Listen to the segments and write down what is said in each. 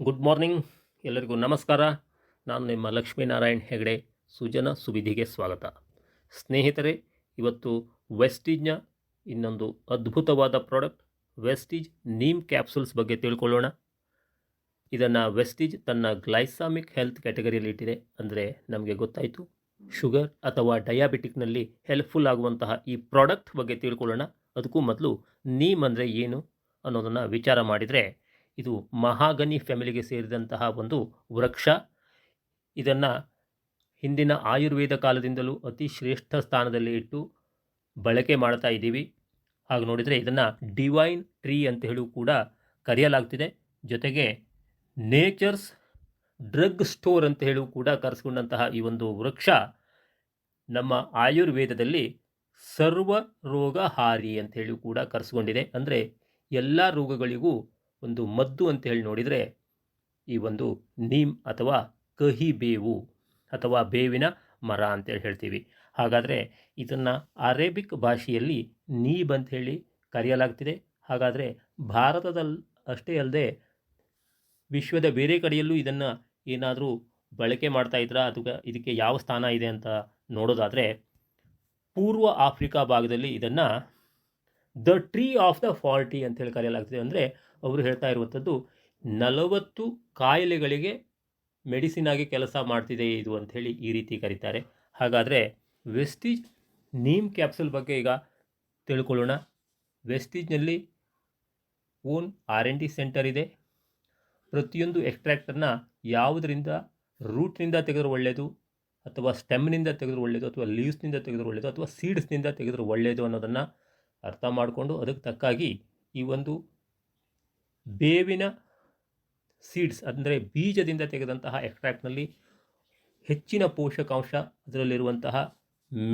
Good morning, ಎಲ್ಲರಿಗೂ ನಮಸ್ಕಾರ. ನಾನು ನಿಮ್ಮ ಲಕ್ಷ್ಮೀನಾರಾಯಣ್ ಹೆಗಡೆ. ಸುಜನ ಸುವಿಧಿಗೆ ಸ್ವಾಗತ. ಸ್ನೇಹಿತರೆ, ಇವತ್ತು ವೆಸ್ಟೀಜ್ನ ಇನ್ನೊಂದು ಅದ್ಭುತವಾದ ಪ್ರಾಡಕ್ಟ್ ವೆಸ್ಟೀಜ್ ನೀಮ್ ಕ್ಯಾಪ್ಸೂಲ್ಸ್ ಬಗ್ಗೆ ತಿಳ್ಕೊಳ್ಳೋಣ. ಇದನ್ನು ವೆಸ್ಟೀಜ್ ತನ್ನ ಗ್ಲೈಸಾಮಿಕ್ ಹೆಲ್ತ್ ಕ್ಯಾಟಗರಿಯಲ್ಲಿ ಇಟ್ಟಿದೆ. ಅಂದರೆ ನಮಗೆ ಗೊತ್ತಾಯಿತು, ಶುಗರ್ ಅಥವಾ ಡಯಾಬಿಟಿಕ್ನಲ್ಲಿ ಹೆಲ್ಪ್ಫುಲ್ ಆಗುವಂತಹ ಈ ಪ್ರಾಡಕ್ಟ್ ಬಗ್ಗೆ ತಿಳ್ಕೊಳ್ಳೋಣ. ಅದಕ್ಕೂ ಮೊದಲು ನೀಮ್ ಅಂದರೆ ಏನು ಅನ್ನೋದನ್ನು ವಿಚಾರ ಮಾಡಿದರೆ, ಇದು ಮಹಾಗನಿ ಫ್ಯಾಮಿಲಿಗೆ ಸೇರಿದಂತಹ ಒಂದು ವೃಕ್ಷ. ಇದನ್ನು ಹಿಂದಿನ ಆಯುರ್ವೇದ ಕಾಲದಿಂದಲೂ ಅತಿ ಶ್ರೇಷ್ಠ ಸ್ಥಾನದಲ್ಲಿ ಇಟ್ಟು ಬಳಕೆ ಮಾಡ್ತಾ ಇದ್ದೀವಿ. ಹಾಗೆ ನೋಡಿದರೆ ಇದನ್ನು ಡಿವೈನ್ ಟ್ರೀ ಅಂತ ಹೇಳಿ ಕೂಡ ಕರೆಯಲಾಗ್ತಿದೆ. ಜೊತೆಗೆ ನೇಚರ್ಸ್ ಡ್ರಗ್ ಸ್ಟೋರ್ ಅಂತ ಹೇಳಿ ಕೂಡ ಕರೆಸ್ಕೊಂಡಂತಹ ಈ ಒಂದು ವೃಕ್ಷ ನಮ್ಮ ಆಯುರ್ವೇದದಲ್ಲಿ ಸರ್ವ ರೋಗಹಾರಿ ಅಂತ ಹೇಳಿ ಕೂಡ ಕರೆಸ್ಕೊಂಡಿದೆ. ಅಂದರೆ ಎಲ್ಲ ರೋಗಗಳಿಗೂ ಒಂದು ಮದ್ದು ಅಂತ ಹೇಳಿ ನೋಡಿದರೆ ಈ ಒಂದು ನೀಮ್ ಅಥವಾ ಕಹಿ ಬೇವು ಅಥವಾ ಬೇವಿನ ಮರ ಅಂತೇಳಿ ಹೇಳ್ತೀವಿ. ಹಾಗಾದರೆ ಇದನ್ನು ಅರೇಬಿಕ್ ಭಾಷೆಯಲ್ಲಿ ನೀಬ್ ಅಂತ ಹೇಳಿ ಕರೆಯಲಾಗ್ತಿದೆ. ಹಾಗಾದರೆ ಭಾರತದಲ್ಲಿ ಅಷ್ಟೇ ಅಲ್ಲದೆ ವಿಶ್ವದ ಬೇರೆ ಕಡೆಯಲ್ಲೂ ಇದನ್ನು ಏನಾದರೂ ಬಳಕೆ ಮಾಡ್ತಾ ಇದ್ರಾ ಅಥವಾ ಇದಕ್ಕೆ ಯಾವ ಸ್ಥಾನ ಇದೆ ಅಂತ ನೋಡೋದಾದರೆ, ಪೂರ್ವ ಆಫ್ರಿಕಾ ಭಾಗದಲ್ಲಿ ಇದನ್ನು ದ ಟ್ರೀ ಆಫ್ ದ 40 ಅಂತೇಳಿ ಕರೆಯಲಾಗ್ತಿದೆ. ಅಂದರೆ ಅವರು ಹೇಳ್ತಾ ಇರುವಂಥದ್ದು 40 ಕಾಯಿಲೆಗಳಿಗೆ ಮೆಡಿಸಿನ್ ಆಗಿ ಕೆಲಸ ಮಾಡ್ತಿದೆ ಇದು ಅಂಥೇಳಿ ಈ ರೀತಿ ಕರೀತಾರೆ. ಹಾಗಾದರೆ ವೆಸ್ಟೀಜ್ ನೀಮ್ ಕ್ಯಾಪ್ಸೂಲ್ ಬಗ್ಗೆ ಈಗ ತಿಳ್ಕೊಳ್ಳೋಣ. ವೆಸ್ಟೀಜ್ನಲ್ಲಿ ಓನ್ R&D ಸೆಂಟರ್ ಇದೆ. ಪ್ರತಿಯೊಂದು ಎಕ್ಸ್ಟ್ರಾಕ್ಟನ್ನು ಯಾವುದರಿಂದ ರೂಟ್ನಿಂದ ತೆಗೆದರೂ ಒಳ್ಳೆಯದು, ಅಥವಾ ಸ್ಟೆಮ್ನಿಂದ ತೆಗೆದರೂ ಒಳ್ಳೆಯದು, ಅಥವಾ ಲೀವ್ಸ್ನಿಂದ ತೆಗೆದರೂ ಒಳ್ಳೆಯದು, ಅಥವಾ ಸೀಡ್ಸ್ನಿಂದ ತೆಗೆದರೂ ಒಳ್ಳೆಯದು ಅನ್ನೋದನ್ನು ಅರ್ಥ ಮಾಡಿಕೊಂಡು ಅದಕ್ಕೆ ತಕ್ಕಾಗಿ ಈ ಒಂದು ಬೇವಿನ ಸೀಡ್ಸ್ ಅಂದರೆ ಬೀಜದಿಂದ ತೆಗೆದಂತಹ ಎಕ್ಸ್ಟ್ರಾಕ್ಟ್ನಲ್ಲಿ ಹೆಚ್ಚಿನ ಪೋಷಕಾಂಶ, ಅದರಲ್ಲಿರುವಂತಹ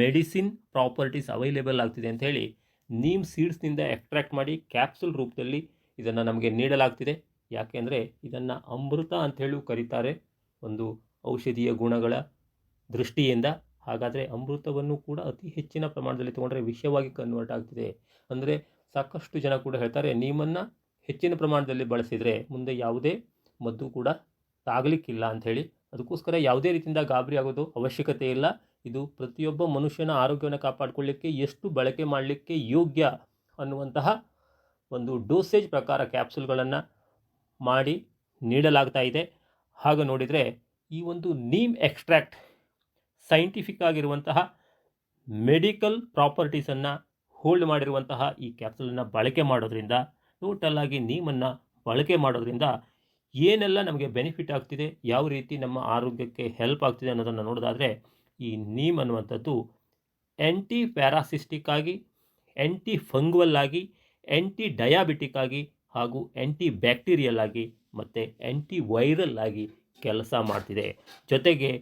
ಮೆಡಿಸಿನ್ ಪ್ರಾಪರ್ಟೀಸ್ ಅವೈಲೇಬಲ್ ಆಗ್ತಿದೆ ಅಂಥೇಳಿ ನೀಮ್ ಸೀಡ್ಸ್ನಿಂದ ಎಕ್ಸ್ಟ್ರಾಕ್ಟ್ ಮಾಡಿ ಕ್ಯಾಪ್ಸೂಲ್ ರೂಪದಲ್ಲಿ ಇದನ್ನು ನಮಗೆ ನೀಡಲಾಗ್ತಿದೆ. ಯಾಕೆಂದರೆ ಇದನ್ನು ಅಮೃತ ಅಂಥೇಳಿ ಕರೀತಾರೆ ಒಂದು ಔಷಧೀಯ ಗುಣಗಳ ದೃಷ್ಟಿಯಿಂದ. ಹಾಗಾದರೆ ಅಮೃತವನ್ನು ಕೂಡ ಅತಿ ಹೆಚ್ಚಿನ ಪ್ರಮಾಣದಲ್ಲಿ ತೊಗೊಂಡ್ರೆ ವಿಷವಾಗಿ ಕನ್ವರ್ಟ್ ಆಗ್ತಿದೆ. ಅಂದರೆ ಸಾಕಷ್ಟು ಜನ ಕೂಡ ಹೇಳ್ತಾರೆ, ನೀಮನ್ನು ಹೆಚ್ಚಿನ ಪ್ರಮಾಣದಲ್ಲಿ ಬಳಸಿದರೆ ಮುಂದೆ ಯಾವುದೇ ಮದ್ದು ಕೂಡ ತಾಗಲಿಕ್ಕಿಲ್ಲ ಅಂಥೇಳಿ. ಅದಕ್ಕೋಸ್ಕರ ಯಾವುದೇ ರೀತಿಯಿಂದ ಗಾಬರಿ ಆಗೋದು ಅವಶ್ಯಕತೆ ಇಲ್ಲ. ಇದು ಪ್ರತಿಯೊಬ್ಬ ಮನುಷ್ಯನ ಆರೋಗ್ಯವನ್ನು ಕಾಪಾಡಿಕೊಳ್ಳಿಕ್ಕೆ ಎಷ್ಟು ಬಳಕೆ ಮಾಡಲಿಕ್ಕೆ ಯೋಗ್ಯ ಅನ್ನುವಂತಹ ಒಂದು ಡೋಸೇಜ್ ಪ್ರಕಾರ ಕ್ಯಾಪ್ಸೂಲ್ಗಳನ್ನು ಮಾಡಿ ನೀಡಲಾಗ್ತಾ ಇದೆ. ಹಾಗೆ ನೋಡಿದರೆ ಈ ಒಂದು ನೀಮ್ ಎಕ್ಸ್ಟ್ರಾಕ್ಟ್ ಸೈಂಟಿಫಿಕ್ ಆಗಿರುವಂತಹ ಮೆಡಿಕಲ್ ಪ್ರಾಪರ್ಟೀಸನ್ನು ಹೋಲ್ಡ್ ಮಾಡಿರುವಂತಹ ಈ ಕ್ಯಾಪ್ಸೂಲನ್ನು ಬಳಕೆ ಮಾಡೋದ್ರಿಂದ, ಟೋಟಲ್ ಆಗಿ ನೀಮನ್ನು ಬಳಕೆ ಮಾಡೋದ್ರಿಂದ ಏನೆಲ್ಲ ನಮಗೆ ಬೆನಿಫಿಟ್ ಆಗ್ತಿದೆ, ಯಾವ ರೀತಿ ನಮ್ಮ ಆರೋಗ್ಯಕ್ಕೆ ಹೆಲ್ಪ್ ಆಗ್ತಿದೆ ಅನ್ನೋದನ್ನು ನೋಡೋದಾದರೆ, ಈ ನೀಮ್ ಅನ್ನುವಂಥದ್ದು ಆ್ಯಂಟಿ ಪ್ಯಾರಾಸಿಸ್ಟಿಕ್ ಆಗಿ, ಆ್ಯಂಟಿ ಫಂಗಲ್ ಆಗಿ, ಆ್ಯಂಟಿ ಡಯಾಬಿಟಿಕ್ ಆಗಿ, ಹಾಗೂ ಆ್ಯಂಟಿ ಬ್ಯಾಕ್ಟೀರಿಯಲ್ ಆಗಿ ಮತ್ತು ಆ್ಯಂಟಿ ವೈರಲ್ ಆಗಿ ಕೆಲಸ ಮಾಡ್ತಿದೆ. ಜೊತೆಗೆ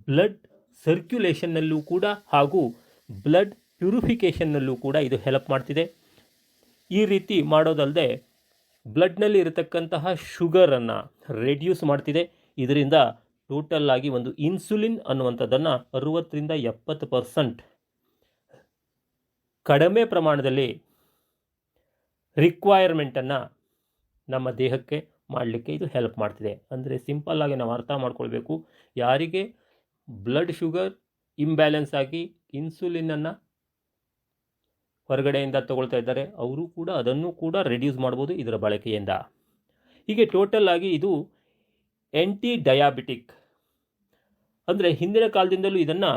ಬ್ಲಡ್ ಸರ್ಕ್ಯುಲೇಷನ್ನಲ್ಲೂ ಕೂಡ ಹಾಗೂ ಬ್ಲಡ್ ಪ್ಯೂರಿಫಿಕೇಷನ್ನಲ್ಲೂ ಕೂಡ ಇದು ಹೆಲ್ಪ್ ಮಾಡ್ತಿದೆ. ಈ ರೀತಿ ಮಾಡೋದಲ್ಲದೆ ಬ್ಲಡ್ನಲ್ಲಿ ಇರತಕ್ಕಂತಹ ಶುಗರನ್ನು ರೆಡ್ಯೂಸ್ ಮಾಡ್ತಿದೆ. ಇದರಿಂದ ಟೋಟಲ್ ಆಗಿ ಒಂದು ಇನ್ಸುಲಿನ್ ಅನ್ನುವಂಥದ್ದನ್ನು 60-70% ಕಡಿಮೆ ಪ್ರಮಾಣದಲ್ಲಿ ರಿಕ್ವೈರ್ಮೆಂಟನ್ನು ನಮ್ಮ ದೇಹಕ್ಕೆ ಮಾಡಲಿಕ್ಕೆ ಇದು ಹೆಲ್ಪ್ ಮಾಡ್ತಿದೆ. ಅಂದರೆ ಸಿಂಪಲ್ಲಾಗಿ ನಾವು ಅರ್ಥ ಮಾಡ್ಕೊಳ್ಬೇಕು, ಯಾರಿಗೆ ಬ್ಲಡ್ ಶುಗರ್ ಇಂಬ್ಯಾಲೆನ್ಸ್ ಆಗಿ ಇನ್ಸುಲಿನನ್ನು ಹೊರಗಡೆಯಿಂದ ತಗೊಳ್ತಾ ಇದ್ದಾರೆ, ಅವರು ಕೂಡ ಅದನ್ನು ಕೂಡ ರೆಡ್ಯೂಸ್ ಮಾಡ್ಬೋದು ಇದರ ಬಳಕೆಯಿಂದ. ಹೀಗೆ ಟೋಟಲ್ ಆಗಿ ಇದು ಆ್ಯಂಟಿ ಡಯಾಬಿಟಿಕ್. ಅಂದರೆ ಹಿಂದಿನ ಕಾಲದಿಂದಲೂ ಇದನ್ನು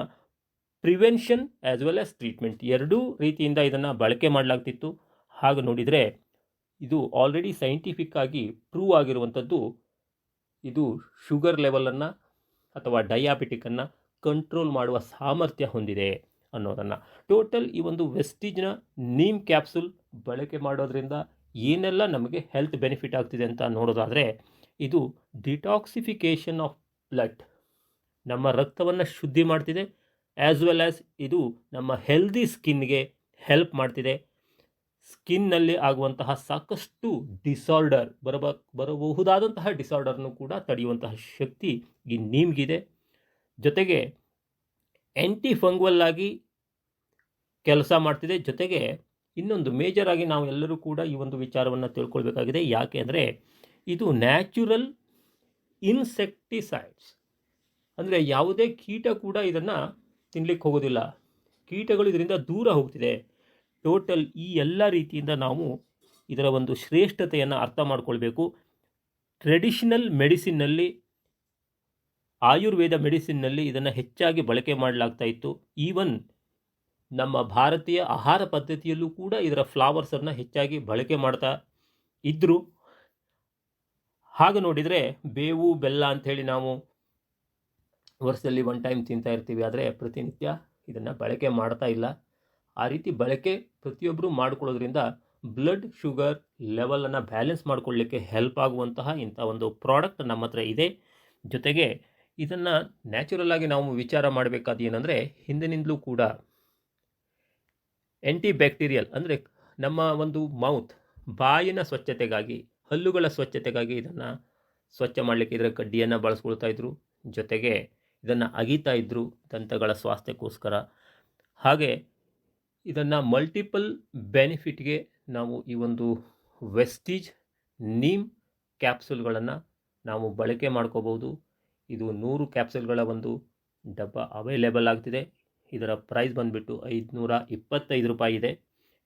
prevention as well as treatment ಎರಡೂ ರೀತಿಯಿಂದ ಇದನ್ನು ಬಳಕೆ ಮಾಡಲಾಗ್ತಿತ್ತು. ಹಾಗೆ ನೋಡಿದರೆ ಇದು ಆಲ್ರೆಡಿ ಸೈಂಟಿಫಿಕ್ ಆಗಿ ಪ್ರೂವ್ ಆಗಿರುವಂಥದ್ದು. ಇದು ಶುಗರ್ ಲೆವೆಲನ್ನು ಅಥವಾ ಡಯಾಬಿಟಿಕನ್ನು ಕಂಟ್ರೋಲ್ ಮಾಡುವ ಸಾಮರ್ಥ್ಯ ಹೊಂದಿದೆ ಅನ್ನೋದನ್ನು. ಟೋಟಲ್ ಈ ಒಂದು ವೆಸ್ಟೀಜ್ನ ನೀಮ್ ಕ್ಯಾಪ್ಸೂಲ್ ಬಳಕೆ ಮಾಡೋದ್ರಿಂದ ಏನೆಲ್ಲ ನಮಗೆ ಹೆಲ್ತ್ ಬೆನಿಫಿಟ್ ಆಗ್ತಿದೆ ಅಂತ ನೋಡೋದಾದರೆ, ಇದು ಡಿಟಾಕ್ಸಿಫಿಕೇಷನ್ ಆಫ್ ಬ್ಲಡ್, ನಮ್ಮ ರಕ್ತವನ್ನು ಶುದ್ಧಿ ಮಾಡ್ತಿದೆ. ಆ್ಯಸ್ ವೆಲ್ ಆ್ಯಸ್ ಇದು ನಮ್ಮ ಹೆಲ್ದಿ ಸ್ಕಿನ್ಗೆ ಹೆಲ್ಪ್ ಮಾಡ್ತಿದೆ. ಸ್ಕಿನ್ನಲ್ಲಿ ಆಗುವಂತಹ ಸಾಕಷ್ಟು ಡಿಸಾರ್ಡರ್ ಬರಬಹುದಾದಂತಹ ಡಿಸಾರ್ಡರ್ನು ಕೂಡ ತಡೆಯುವಂತಹ ಶಕ್ತಿ ಈ ನೀಮ್ಗಿದೆ. ಜೊತೆಗೆ ಆ್ಯಂಟಿ ಫಂಗಲ್ ಆಗಿ ಕೆಲಸ ಮಾಡ್ತಿದೆ. ಜೊತೆಗೆ ಇನ್ನೊಂದು ಮೇಜರ್ ಆಗಿ ನಾವು ಎಲ್ಲರೂ ಕೂಡ ಈ ಒಂದು ವಿಚಾರವನ್ನು ತಿಳ್ಕೊಳ್ಬೇಕಾಗಿದೆ. ಯಾಕೆ ಅಂದರೆ ಇದು ನ್ಯಾಚುರಲ್ ಇನ್ಸೆಕ್ಟಿಸೈಡ್ಸ್. ಅಂದರೆ ಯಾವುದೇ ಕೀಟ ಕೂಡ ಇದನ್ನು ತಿನ್ನಲಿಕ್ಕೆ ಹೋಗೋದಿಲ್ಲ, ಕೀಟಗಳು ಇದರಿಂದ ದೂರ ಹೋಗ್ತಿದೆ. ಟೋಟಲ್ ಈ ಎಲ್ಲ ರೀತಿಯಿಂದ ನಾವು ಇದರ ಒಂದು ಶ್ರೇಷ್ಠತೆಯನ್ನು ಅರ್ಥ ಮಾಡ್ಕೊಳ್ಬೇಕು. ಟ್ರೆಡಿಷನಲ್ ಮೆಡಿಸಿನ್ನಲ್ಲಿ, ಆಯುರ್ವೇದ ಮೆಡಿಸಿನ್ನಲ್ಲಿ ಇದನ್ನು ಹೆಚ್ಚಾಗಿ ಬಳಕೆ ಮಾಡಲಾಗ್ತಾ ಇತ್ತು. ಈವನ್ ನಮ್ಮ ಭಾರತೀಯ ಆಹಾರ ಪದ್ಧತಿಯಲ್ಲೂ ಕೂಡ ಇದರ ಫ್ಲವರ್ಸನ್ನು ಹೆಚ್ಚಾಗಿ ಬಳಕೆ ಮಾಡ್ತಾ ಇದ್ದರು. ಹಾಗೆ ನೋಡಿದರೆ ಬೇವು ಬೆಲ್ಲ ಅಂಥೇಳಿ ನಾವು ವರ್ಷದಲ್ಲಿ 1 ಟೈಮ್ ತಿಂತಾ ಇರ್ತೀವಿ, ಆದರೆ ಪ್ರತಿನಿತ್ಯ ಇದನ್ನು ಬಳಕೆ ಮಾಡ್ತಾ ಇಲ್ಲ. ಆ ರೀತಿ ಬಳಕೆ ಪ್ರತಿಯೊಬ್ಬರು ಮಾಡಿಕೊಳ್ಳೋದ್ರಿಂದ ಬ್ಲಡ್ ಶುಗರ್ ಲೆವೆಲನ್ನು ಬ್ಯಾಲೆನ್ಸ್ ಮಾಡಿಕೊಳ್ಳಲಿಕ್ಕೆ ಹೆಲ್ಪ್ ಆಗುವಂತಹ ಇಂಥ ಒಂದು ಪ್ರಾಡಕ್ಟ್ ನಮ್ಮ ಹತ್ರ ಇದೆ. ಜೊತೆಗೆ ಇದನ್ನು ನ್ಯಾಚುರಲ್ ಆಗಿ ನಾವು ವಿಚಾರ ಮಾಡಬೇಕಾದ ಏನಂದರೆ, ಹಿಂದಿನಿಂದಲೂ ಕೂಡ ಆ್ಯಂಟಿ ಬ್ಯಾಕ್ಟೀರಿಯಲ್, ಅಂದರೆ ನಮ್ಮ ಒಂದು ಬಾಯಿನ ಸ್ವಚ್ಛತೆಗಾಗಿ, ಹಲ್ಲುಗಳ ಸ್ವಚ್ಛತೆಗಾಗಿ ಇದನ್ನು ಸ್ವಚ್ಛ ಮಾಡಲಿಕ್ಕೆ ಇದರ ಕಡ್ಡಿಯನ್ನು ಬಳಸ್ಕೊಳ್ತಾ ಇದ್ದರು. ಜೊತೆಗೆ ಇದನ್ನು ಅಗಿತಾ ಇದ್ದರು ದಂತಗಳ ಸ್ವಾಸ್ಥ್ಯಕ್ಕೋಸ್ಕರ. ಹಾಗೆ ಇದನ್ನು ಮಲ್ಟಿಪಲ್ ಬೆನಿಫಿಟ್ಗೆ ನಾವು ಈ ಒಂದು ವೆಸ್ಟೀಜ್ ನೀಮ್ ಕ್ಯಾಪ್ಸೂಲ್ಗಳನ್ನು ನಾವು ಬಳಕೆ ಮಾಡ್ಕೋಬೋದು. ಇದು 100 ಕ್ಯಾಪ್ಸೂಲ್ಗಳ ಒಂದು ಡಬ್ಬ ಅವೈಲೇಬಲ್ ಆಗ್ತಿದೆ. ಇದರ ಪ್ರೈಸ್ ಬಂದುಬಿಟ್ಟು 525 ರೂಪಾಯಿ ಇದೆ.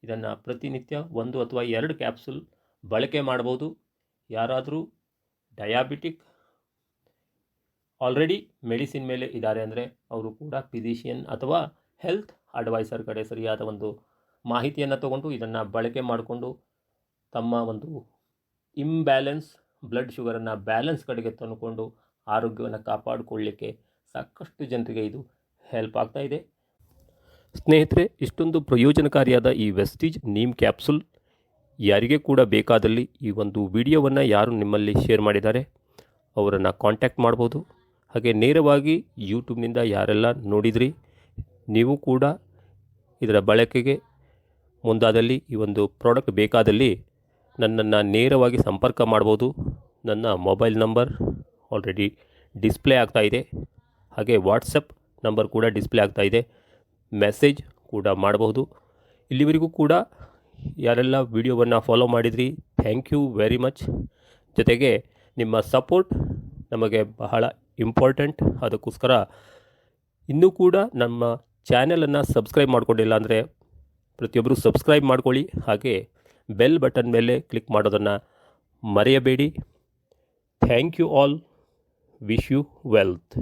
ಇದನ್ನು ಪ್ರತಿನಿತ್ಯ 1 ಅಥವಾ 2 ಕ್ಯಾಪ್ಸೂಲ್ ಬಳಕೆ ಮಾಡ್ಬೋದು. ಯಾರಾದರೂ ಡಯಾಬಿಟಿಕ್ ಆಲ್ರೆಡಿ ಮೆಡಿಸಿನ್ ಮೇಲೆ ಇದ್ದಾರೆ ಅಂದರೆ ಅವರು ಕೂಡ ಫಿಸಿಷಿಯನ್ ಅಥವಾ ಹೆಲ್ತ್ ಅಡ್ವೈಸರ್ ಕಡೆ ಸರಿಯಾದ ಒಂದು ಮಾಹಿತಿಯನ್ನು ತಗೊಂಡು ಇದನ್ನು ಬಳಕೆ ಮಾಡಿಕೊಂಡು ತಮ್ಮ ಒಂದು ಇಂಬ್ಯಾಲೆನ್ಸ್ ಬ್ಲಡ್ ಶುಗರನ್ನು ಬ್ಯಾಲೆನ್ಸ್ ಕಡೆಗೆ ತಂದುಕೊಂಡು ಆರೋಗ್ಯವನ್ನು ಕಾಪಾಡಿಕೊಳ್ಳಲಿಕ್ಕೆ ಸಾಕಷ್ಟು ಜನರಿಗೆ ಇದು ಹೆಲ್ಪ್ ಆಗ್ತಾ ಇದೆ. ಸ್ನೇಹಿತರೆ, ಇಷ್ಟೊಂದು ಪ್ರಯೋಜನಕಾರಿಯಾದ ಈ ವೆಸ್ಟೀಜ್ ನೀಮ್ ಕ್ಯಾಪ್ಸೂಲ್ ಯಾರಿಗೆ ಕೂಡ ಬೇಕಾದಲ್ಲಿ ಈ ಒಂದು ವಿಡಿಯೋವನ್ನು ಯಾರು ನಿಮ್ಮಲ್ಲಿ ಶೇರ್ ಮಾಡಿದ್ದಾರೆ ಅವರನ್ನು ಕಾಂಟ್ಯಾಕ್ಟ್ ಮಾಡ್ಬೋದು. ಹಾಗೆ ನೇರವಾಗಿ ಯೂಟ್ಯೂಬ್ನಿಂದ ಯಾರೆಲ್ಲ ನೋಡಿದ್ರಿ ನೀವು ಕೂಡ ಇದರ ಬಳಕೆಗೆ ಮುಂದಾದಲ್ಲಿ ಈ ಒಂದು ಪ್ರಾಡಕ್ಟ್ ಬೇಕಾದಲ್ಲಿ ನನ್ನನ್ನು ನೇರವಾಗಿ ಸಂಪರ್ಕ ಮಾಡ್ಬೋದು. ನನ್ನ ಮೊಬೈಲ್ ನಂಬರ್ ಆಲ್ರೆಡಿ ಡಿಸ್ಪ್ಲೇ ಆಗ್ತಾ ಇದೆ. ಹಾಗೆ ವಾಟ್ಸಪ್ ನಂಬರ್ ಕೂಡ ಡಿಸ್ಪ್ಲೇ ಆಗ್ತಾ ಇದೆ. ಮೆಸೇಜ್ ಕೂಡ ಮಾಡಬಹುದು. ಇಲ್ಲಿವರೆಗೂ ಕೂಡ ಯಾರೆಲ್ಲ ವಿಡಿಯೋವನ್ನು ಫಾಲೋ ಮಾಡಿದ್ರಿ, ಥ್ಯಾಂಕ್ ಯು ವೆರಿ ಮಚ್. ಜೊತೆಗೆ ನಿಮ್ಮ ಸಪೋರ್ಟ್ ನಮಗೆ ಬಹಳ ಇಂಪಾರ್ಟೆಂಟ್. ಅದಕ್ಕೋಸ್ಕರ ಇನ್ನೂ ಕೂಡ ನಮ್ಮ ಚಾನಲನ್ನು ಸಬ್ಸ್ಕ್ರೈಬ್ ಮಾಡ್ಕೊಂಡಿಲ್ಲ ಅಂದರೆ ಪ್ರತಿಯೊಬ್ಬರು ಸಬ್ಸ್ಕ್ರೈಬ್ ಮಾಡ್ಕೊಳ್ಳಿ. ಹಾಗೆ ಬೆಲ್ ಬಟನ್ ಮೇಲೆ ಕ್ಲಿಕ್ ಮಾಡೋದನ್ನು ಮರೆಯಬೇಡಿ. Thank you all. Wish you wealth.